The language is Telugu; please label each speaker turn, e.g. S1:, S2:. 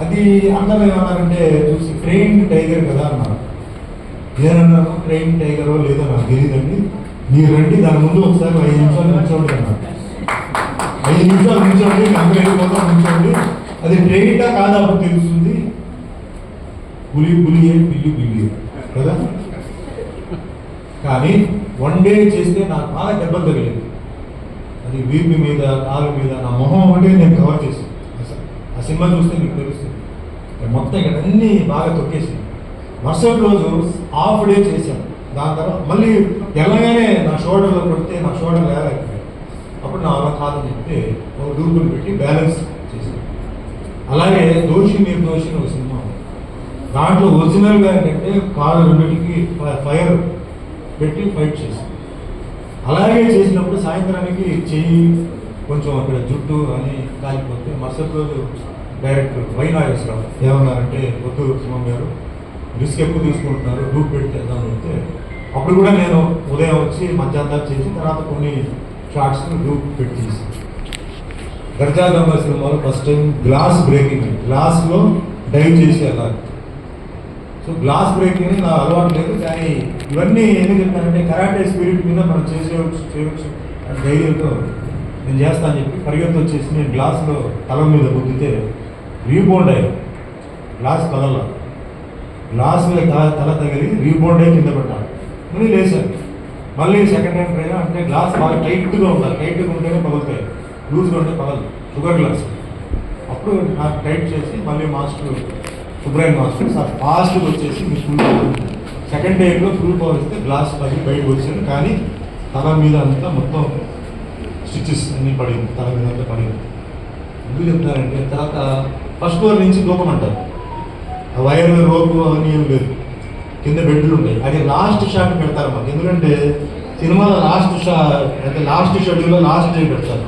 S1: అది అందరూ ఏమన్నారంటే చూసి ట్రైన్ టైగర్ కదా అన్నారు. నేనన్నాను ట్రైన్ టైగరో లేదో నాకు తెలియదండి, మీరు రండి దాని ముందు ఒకసారి 5 నిమిషాలు నిల్చోండి అన్నారు. 5 నిమిషాలు నిల్చోండి, అందరూ వెళ్ళిపోతాం నిల్చోండి, అది ట్రైన్టా కాదా అప్పుడు తెలుస్తుంది. పులి పులియే పిల్లి పిల్లి కదా. కానీ 1 డే చేస్తే నాకు బాగా దెబ్బలు తగిలేదు. అది వీపు మీద, కాలు మీద, నా మొహం ఒకటే నేను కవర్ చేశాను. ఆ సినిమా చూస్తే మీకు తెలుస్తుంది. మొత్తం ఇక్కడ అన్నీ బాగా తొక్కేసి మరుసటి రోజు హాఫ్ డే చేశాను. దాని తర్వాత మళ్ళీ వెళ్ళగానే నా షోల్డర్లో కొడితే నా షోల్డర్ లేకపోయింది. అప్పుడు నా అలా కాదని చెప్తే ఒక దూకులు పెట్టి బ్యాలెన్స్ చేశాను. అలాగే దోషి నిర్దోషి ఒక సినిమా, దాంట్లో ఒరిజినల్గా ఏంటంటే కాలు రెండింటికి ఫైర్ పెట్టి ఫైట్ చేశాను. అలాగే చేసినప్పుడు సాయంత్రానికి చెయ్యి కొంచెం అక్కడ జుట్టు అని కాలిపోతే మరుసటి రోజు డైరెక్టర్ వై నాగేశ్వరరావు ఏమన్నారంటే వద్దు సుమం గారు రిస్క్ ఎక్కువ తీసుకుంటున్నారు, డూప్ పెడితే అంటే అప్పుడు కూడా నేను ఉదయం వచ్చి మధ్యాహ్నం చేసి తర్వాత కొన్ని షార్ట్స్ డూప్ పెట్టి చేసి గర్జా దొంగ సినిమాలో ఫస్ట్ టైం గ్లాస్ బ్రేకింగ్, గ్లాస్లో డైవ్ చేసి వెళ్ళాలి. సో గ్లాస్ బ్రేకింగ్ నా అలవాటు లేదు, కానీ ఇవన్నీ ఎందుకు చెప్తానంటే కరాటే స్పిరిట్ మీద మనం చేయవచ్చు అని ధైర్యంతో నేను చేస్తానని చెప్పి పరిగెత్తి వచ్చేసి నేను గ్లాస్లో తల మీద గుద్దితే రీబౌండ్ అయ్యి గ్లాస్ పగల, గ్లాస్ మీద తల తగిలి రీబౌండ్ అయ్యి కింద పెట్టాను. మళ్ళీ లేచాను, మళ్ళీ సెకండ్ టైం ట్రైన్ అంటే గ్లాస్ బాగా టైట్గా ఉండాలి, టైట్గా ఉంటేనే పగులుతాయి, లూజ్గా ఉంటే పగలదు, షుగర్ గ్లాస్. అప్పుడు నాకు టైట్ చేసి మళ్ళీ మాస్టర్ సుబ్రహ్మణ్య మాస్టర్ సార్ ఫాస్ట్గా వచ్చేసి మీ ఫుల్ సెకండ్ టైంలో ఫుల్ పవర్ ఇస్తే గ్లాస్ పది బయటకు వచ్చాను. కానీ తల మీద అంతా మొత్తం స్టిచెస్ అన్నీ పడింది, తల మీద అంతా పడింది. ఎందుకు చెప్తారంటే తర్వాత ఫస్ట్ ఫ్లోర్ నుంచి దూకమంటారు, ఆ వైర్ రోపు అవన్నీ ఏం లేదు, కింద బెడ్లు ఉంటాయి. అది లాస్ట్ షాట్ పెడతారు మాకు, ఎందుకంటే సినిమాలో లాస్ట్ షెడ్యూల్లో లాస్ట్ డే పెడతారు.